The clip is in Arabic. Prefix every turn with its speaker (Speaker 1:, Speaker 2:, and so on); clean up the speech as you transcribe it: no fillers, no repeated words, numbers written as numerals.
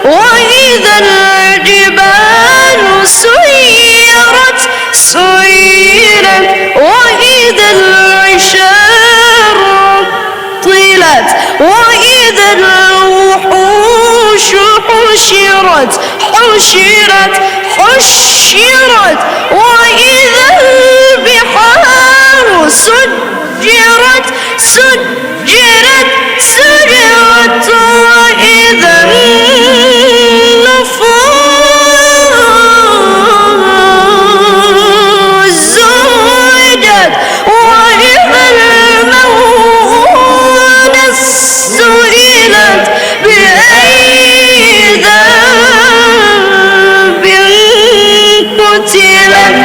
Speaker 1: وإذا الجبال سيرت وإذا العشار طلت وإذا الوحوش حشرت وإذا البحار سجرت وإذا النفوس زوجت وإذا الموءودة سئلت بأي ذنب قتلت